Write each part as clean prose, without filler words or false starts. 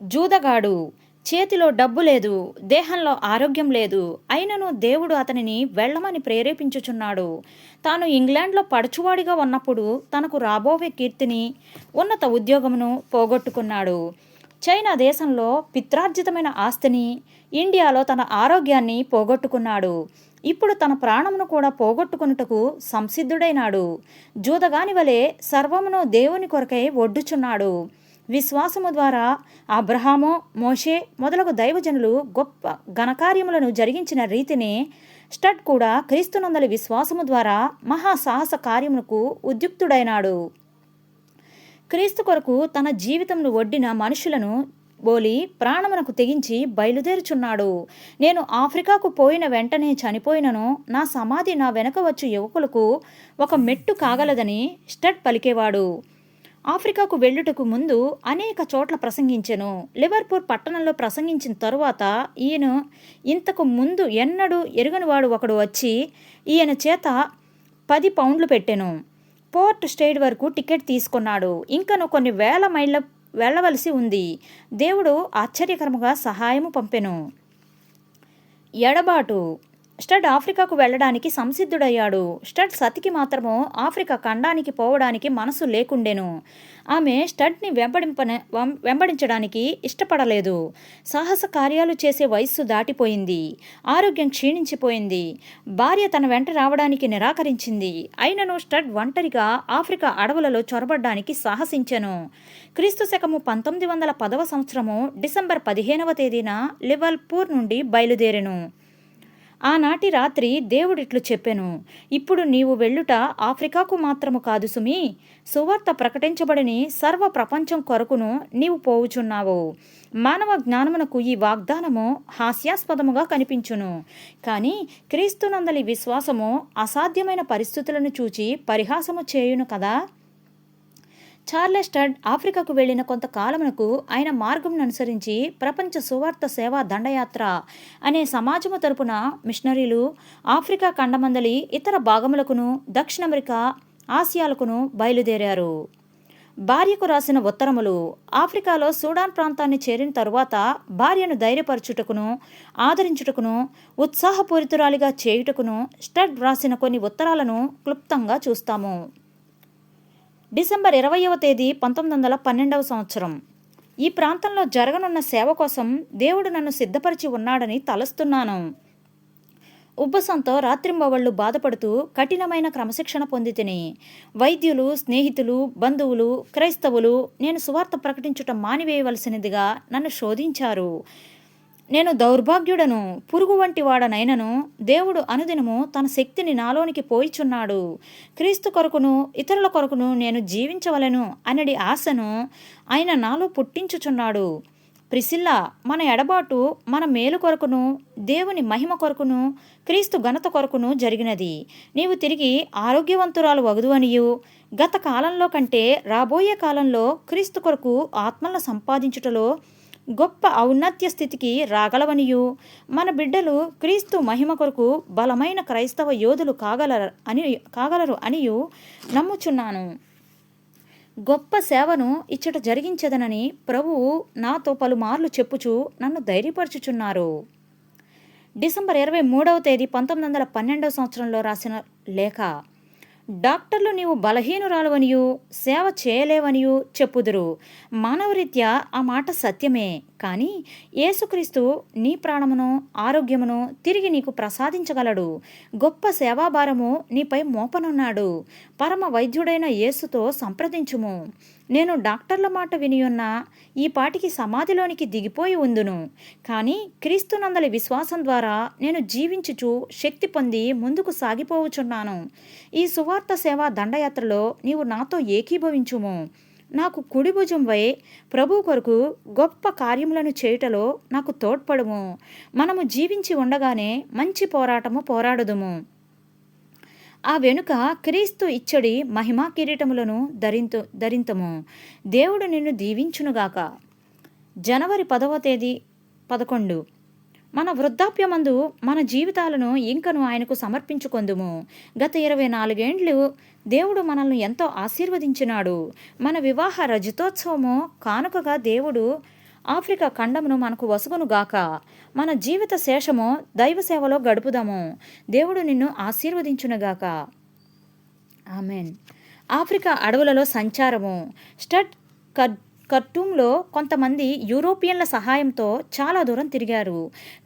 జూదగాడు. చేతిలో డబ్బు లేదు, దేహంలో ఆరోగ్యం లేదు. అయినను దేవుడు అతనిని వెళ్ళమని ప్రేరేపించుచున్నాడు. తాను ఇంగ్లాండ్లో పడుచువాడిగా ఉన్నప్పుడు తనకు రాబోయే కీర్తిని, ఉన్నత ఉద్యోగమును పోగొట్టుకున్నాడు. చైనా దేశంలో పిత్రార్జితమైన ఆస్తిని, ఇండియాలో తన ఆరోగ్యాన్ని పోగొట్టుకున్నాడు. ఇప్పుడు తన ప్రాణమును కూడా పోగొట్టుకున్నటకు సంసిద్ధుడైనాడు. జూదగాని వలె సర్వమును దేవుని కొరకై ఒడ్డుచున్నాడు. విశ్వాసము ద్వారా అబ్రహాము, మోషే మొదలగు దైవజనులు గొప్ప ఘనకార్యములను జరిగించిన రీతిని స్టడ్ కూడా క్రీస్తునందలి విశ్వాసము ద్వారా మహాసాహస కార్యమునకు ఉద్యుక్తుడైనాడు. క్రీస్తు కొరకు తన జీవితంను ఒడ్డిన మనుషులను బోలి ప్రాణమునకు తెగించి బయలుదేరుచున్నాడు. నేను ఆఫ్రికాకు పోయిన వెంటనే చనిపోయినను నా సమాధి నా వెనక వచ్చు యువకులకు ఒక మెట్టు కాగలదని స్టడ్ పలికేవాడు. ఆఫ్రికాకు వెళ్ళుటకు ముందు అనేక చోట్ల ప్రసంగించెను. లివర్పూర్ పట్టణంలో ప్రసంగించిన తరువాత ఈయన ఇంతకు ముందు ఎన్నడూ ఎరుగనివాడు ఒకడు వచ్చి ఈయన చేత 10 పౌండ్లు పెట్టెను. పోర్ట్ స్టేడ్ వరకు టికెట్ తీసుకున్నాడు. ఇంకను కొన్ని వేల మైళ్ళ వెళ్ళవలసి ఉంది. దేవుడు ఆశ్చర్యకరముగా సహాయము పంపెను. ఎడబాటు. స్టడ్ ఆఫ్రికాకు వెళ్ళడానికి సంసిద్ధుడయ్యాడు. స్టడ్ సతికి మాత్రము ఆఫ్రికా ఖండానికి పోవడానికి మనసు లేకుండెను. ఆమె స్టడ్ని వెంబడించడానికి ఇష్టపడలేదు. సాహస కార్యాలు చేసే వయస్సు దాటిపోయింది. ఆరోగ్యం క్షీణించిపోయింది. భార్య తన వెంట రావడానికి నిరాకరించింది. అయినను స్టడ్ ఒంటరిగా ఆఫ్రికా అడవులలో చొరబడ్డానికి సాహసించెను. క్రీస్తు శకము 1910 సంవత్సరము డిసెంబర్ 15వ తేదీన లివర్పూర్ నుండి బయలుదేరెను. ఆనాటి రాత్రి దేవుడిట్లు చెప్పెను, ఇప్పుడు నీవు వెళ్ళుట ఆఫ్రికాకు మాత్రము కాదు సుమి, సువార్త ప్రకటించబడిని సర్వ ప్రపంచం కొరకును నీవు పోవుచున్నావు. మానవ జ్ఞానమునకు ఈ వాగ్దానము హాస్యాస్పదముగా కనిపించును. కానీ క్రీస్తునందలి విశ్వాసము అసాధ్యమైన పరిస్థితులను చూచి పరిహాసము చేయును కదా. చార్లెస్ స్టడ్ ఆఫ్రికాకు వెళ్లిన కొంతకాలమునకు ఆయన మార్గంను అనుసరించి ప్రపంచ సువార్త సేవా దండయాత్ర అనే సమాజము తరపున మిషనరీలు ఆఫ్రికా ఖండమందలి ఇతర భాగములకును దక్షిణ అమెరికా, ఆసియాలకును బయలుదేరారు. భార్యకు రాసిన ఉత్తరములు. ఆఫ్రికాలో సూడాన్ ప్రాంతాన్ని చేరిన తరువాత భార్యను ధైర్యపరచుటకును, ఆదరించుటకును, ఉత్సాహపూరితురాలిగా చేయుటకును స్టడ్ రాసిన కొన్ని ఉత్తరాలను క్లుప్తంగా చూస్తాము. డిసెంబర్ 20వ తేదీ 1912 సంవత్సరం. ఈ ప్రాంతంలో జరగనున్న సేవ కోసం దేవుడు నన్ను సిద్ధపరిచి ఉన్నాడని తలస్తున్నాను. ఉబ్బసంతో రాత్రింబవళ్లు బాధపడుతూ కఠినమైన క్రమశిక్షణ పొందితిని. వైద్యులు, స్నేహితులు, బంధువులు, క్రైస్తవులు నేను సువార్త ప్రకటించుట మానివేయవలసినదిగా నన్ను శోధించారు. నేను దౌర్భాగ్యుడను, పురుగు వంటి వాడనైనను దేవుడు అనుదినము తన శక్తిని నాలోనికి పోయిచున్నాడు. క్రీస్తు కొరకును ఇతరుల కొరకును నేను జీవించవలెను అనడి ఆశను ఆయన నాలో పుట్టించుచున్నాడు. ప్రిసిల్లా, మన ఎడబాటు మన మేలు కొరకును, దేవుని మహిమ కొరకును, క్రీస్తు ఘనత కొరకును జరిగినది. నీవు తిరిగి ఆరోగ్యవంతురాలు వగుదు అనియు, గత కాలంలో కంటే రాబోయే కాలంలో క్రీస్తు కొరకు ఆత్మలను సంపాదించుటలో గొప్ప ఔన్నత్య స్థితికి రాగలవనియు, మన బిడ్డలు క్రీస్తు మహిమ కొరకు బలమైన క్రైస్తవ యోధులు కాగలరు అనియు నమ్ముచున్నాను. గొప్ప సేవను ఇచ్చట జరిగించదనని ప్రభువు నాతో పలుమార్లు చెప్పుచు నన్ను ధైర్యపరచుచున్నారు. డిసెంబర్ 23వ తేదీ 1912 సంవత్సరంలో రాసిన లేఖ. డాక్టర్లు నీవు బలహీనురాలవనియు సేవ చేయలేవనియు చెప్పుదురు. మానవరీత్యా ఆ మాట సత్యమే. కానీ యేసుక్రీస్తు నీ ప్రాణమును, ఆరోగ్యమును తిరిగి నీకు ప్రసాదించగలడు. గొప్ప సేవాభారము నీపై మోపనున్నాడు. పరమ వైద్యుడైన యేసుతో సంప్రదించుము. నేను డాక్టర్ల మాట వినియున్నా ఈ పాటికి సమాధిలోనికి దిగిపోయి ఉందును. కానీ క్రీస్తునందలి విశ్వాసం ద్వారా నేను జీవించుచు శక్తి పొంది ముందుకు సాగిపోవుచున్నాను. ఈ సువార్త సేవా దండయాత్రలో నీవు నాతో ఏకీభవించుము. నాకు కుడి భుజంపై ప్రభు కొరకు గొప్ప కార్యములను చేయుటలో నాకు తోడ్పడుము. మనము జీవించి ఉండగానే మంచి పోరాటము పోరాడుదుము. ఆ వెనుక క్రీస్తు ఇచ్చడి మహిమా కిరీటములను ధరింతము. దేవుడు నిన్ను దీవించునుగాక. జనవరి 10వ తేదీ 11. మన వృద్ధాప్యమందు మన జీవితాలను ఇంకను ఆయనకు సమర్పించుకొందుము. గత 24 ఏండ్లు దేవుడు మనల్ని ఎంతో ఆశీర్వదించినాడు. మన వివాహ రజతోత్సవము కానుకగా దేవుడు ఆఫ్రికా ఖండమును మనకు వసుగునుగాక. మన జీవిత శేషము దైవ సేవలో గడుపుదాము. దేవుడు నిన్ను ఆశీర్వదించునుగాక. ఆమెన్. ఆఫ్రికా అడవులలో సంచారము. స్టడ్ ఖర్టూమ్లో కొంతమంది యూరోపియన్ల సహాయంతో చాలా దూరం తిరిగారు.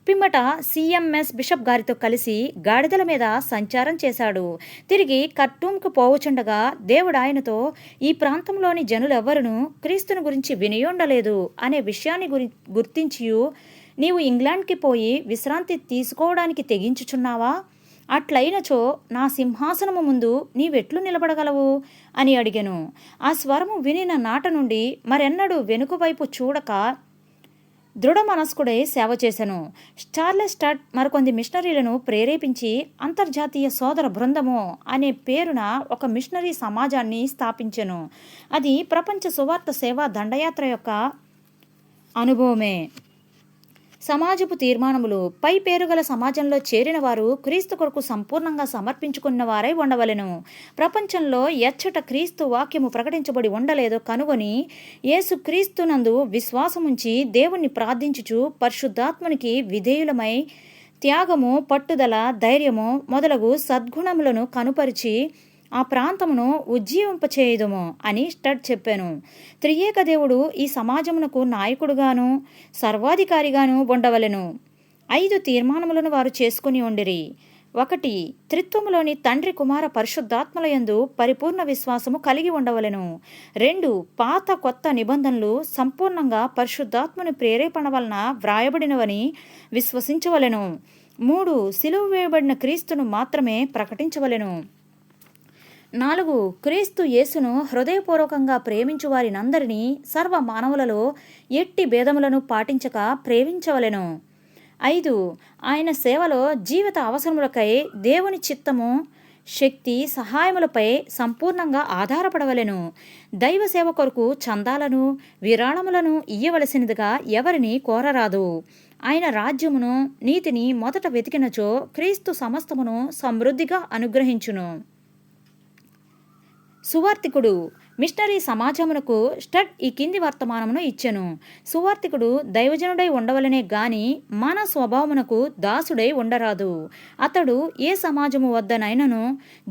పిమ్మట సిఎంఎస్ బిషప్ గారితో కలిసి గాడిదల మీద సంచారం చేశాడు. తిరిగి ఖర్టూమ్కు పోవుచుండగా దేవుడు ఆయనతో, ఈ ప్రాంతంలోని జనులెవ్వరూ క్రీస్తుని గురించి వినియుండలేదు అనే విషయాన్ని గుర్తించియు, నీవు ఇంగ్లాండ్కి పోయి విశ్రాంతి తీసుకోవడానికి తెగించుచున్నావా? అట్లయినచో నా సింహాసనము ముందు నీవెట్లు నిలబడగలవు అని అడిగెను. ఆ స్వరము వినిన నాట నుండి మరెన్నడూ వెనుకవైపు చూడక దృఢ మనస్కుడై సేవ చేసెను. చార్లెస్ స్టడ్ మరికొంది మిషనరీలను ప్రేరేపించి అంతర్జాతీయ సోదర బృందము అనే పేరున ఒక మిషనరీ సమాజాన్ని స్థాపించెను. అది ప్రపంచ సువార్త సేవా దండయాత్ర యొక్క అనుభవమే. సమాజపు తీర్మానములు. పై పేరుగల సమాజంలో చేరిన వారు క్రీస్తు కొరకు సంపూర్ణంగా సమర్పించుకున్న వారై ఉండవలెను. ప్రపంచంలో ఎచ్చట క్రీస్తు వాక్యము ప్రకటించబడి ఉండలేదో కనుగొని యేసు క్రీస్తునందు విశ్వాసముంచి దేవుణ్ణి ప్రార్థించుచు పరిశుద్ధాత్మునికి విధేయులమై త్యాగము, పట్టుదల, ధైర్యము మొదలగు సద్గుణములను కనుపరిచి ఆ ప్రాంతమును ఉజ్జీవింపచేయుదుము అని స్టడ్ చెప్పాను. త్రియేక దేవుడు ఈ సమాజమునకు నాయకుడుగాను సర్వాధికారిగాను ఉండవలెను. 5 తీర్మానములను వారు చేసుకుని ఉండిరి. 1. త్రిత్వములోని తండ్రి, కుమార, పరిశుద్ధాత్మలయందు పరిపూర్ణ విశ్వాసము కలిగి ఉండవలెను. 2. పాత కొత్త నిబంధనలు సంపూర్ణంగా పరిశుద్ధాత్మని ప్రేరేపణ వలన వ్రాయబడినవని విశ్వసించవలెను. 3. సిలువ వేయబడిన క్రీస్తును మాత్రమే ప్రకటించవలెను. 4. క్రీస్తు యేసును హృదయపూర్వకంగా ప్రేమించు వారినందరినీ సర్వ మానవులలో ఎట్టి భేదములను పాటించక ప్రేమించవలెను. 5. ఆయన సేవలో జీవిత అవసరములకై దేవుని చిత్తము, శక్తి, సహాయములపై సంపూర్ణంగా ఆధారపడవలెను. దైవ సేవ కొరకు చందాలను, విరాళములను ఇయ్యవలసినదిగా ఎవరిని కోరరాదు. ఆయన రాజ్యమును, నీతిని మొదట వెతికినచో క్రీస్తు సమస్తమును సమృద్ధిగా అనుగ్రహించును. సువార్తికుడు. మిషనరీ సమాజమునకు స్టడ్ ఈ కింది వర్తమానమును ఇచ్చెను. సువార్తికుడు దైవజనుడై ఉండవలనే గాని మన స్వభావమునకు దాసుడై ఉండరాదు. అతడు ఏ సమాజము వద్దనైనను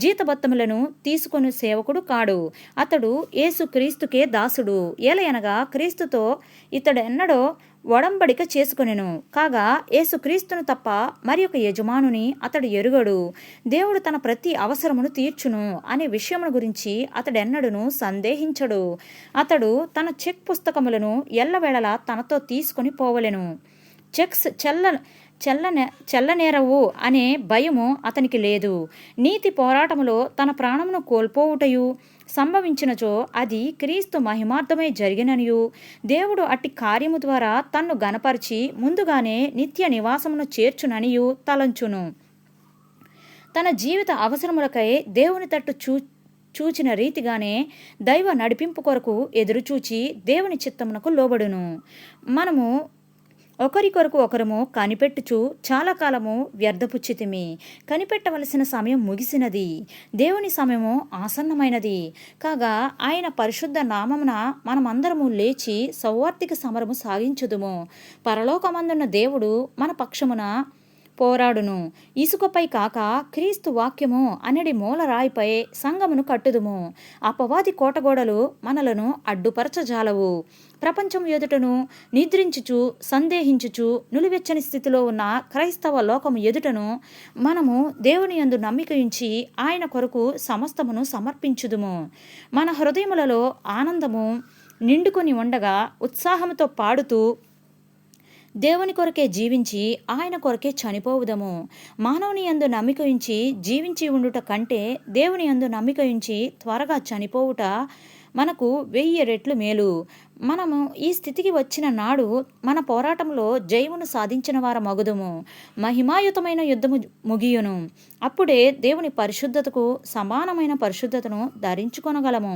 జీతబత్తములను తీసుకొని సేవకుడు కాడు. అతడు యేసు క్రీస్తుకే దాసుడు. ఏలయనగా క్రీస్తుతో ఇతడెన్నడో ఒడంబడిక చేసుకొనెను. కాగా యేసుక్రీస్తును తప్ప మరి ఒక యజమానుని అతడు ఎరుగడు. దేవుడు తన ప్రతి అవసరమును తీర్చును అనే విషయమును గురించి అతడెన్నడును సందేహించడు. అతడు తన చెక్ పుస్తకములను ఎల్లవేళలా తనతో తీసుకొని పోవలెను. చెక్స్ చెల్లనేరవు అనే భయము అతనికి లేదు. నీతి పోరాటములో తన ప్రాణమును కోల్పోవుటయు సంభవించినచో అది క్రీస్తు మహిమార్థమై జరిగిననియు, దేవుడు అట్టి కార్యము ద్వారా తన్ను గనపరిచి ముందుగానే నిత్య నివాసమును చేర్చుననియు తలంచును. తన జీవిత అవసరములకై దేవుని తట్టు చూచిన రీతిగానే దైవ నడిపింపు కొరకు ఎదురుచూచి దేవుని చిత్తమునకు లోబడును. మనము ఒకరికొరకు ఒకరము కనిపెట్టుచు చాలా కాలము వ్యర్థపుచ్చితిమి. కనిపెట్టవలసిన సమయం ముగిసినది, దేవుని సమయము ఆసన్నమైనది. కాగా ఆయన పరిశుద్ధ నామమున మనమందరము లేచి సౌవార్తిక సమరము సాగించుదుము. పరలోకమందున్న దేవుడు మన పక్షమున పోరాడును. ఇసుకపై కాక క్రీస్తు వాక్యము అనడి మూలరాయిపై సంగమును కట్టుదుము. అపవాది కోటగోడలు మనలను అడ్డుపరచజాలవు. ప్రపంచం ఎదుటను నిద్రించుచు సందేహించుచు నులివెచ్చని స్థితిలో ఉన్న క్రైస్తవ లోకము ఎదుటను మనము దేవుని యందు నమ్మిక ఉంచి ఆయన కొరకు సమస్తమును సమర్పించుదుము. మన హృదయములలో ఆనందము నిండుకొని ఉండగా ఉత్సాహముతో పాడుతూ దేవుని కొరకే జీవించి ఆయన కొరకే చనిపోవుదము. మానవుని యందు నమ్మిక ఉంచి జీవించి ఉండుట కంటే దేవుని యందు నమ్మిక ఉంచి త్వరగా చనిపోవుట మనకు 1000 రెట్లు మేలు. మనము ఈ స్థితికి వచ్చిన నాడు మన పోరాటంలో జయమును సాధించిన వార మగుదుము. మహిమాయుతమైన యుద్ధము ముగియును. అప్పుడే దేవుని పరిశుద్ధతకు సమానమైన పరిశుద్ధతను ధరించుకొనగలము.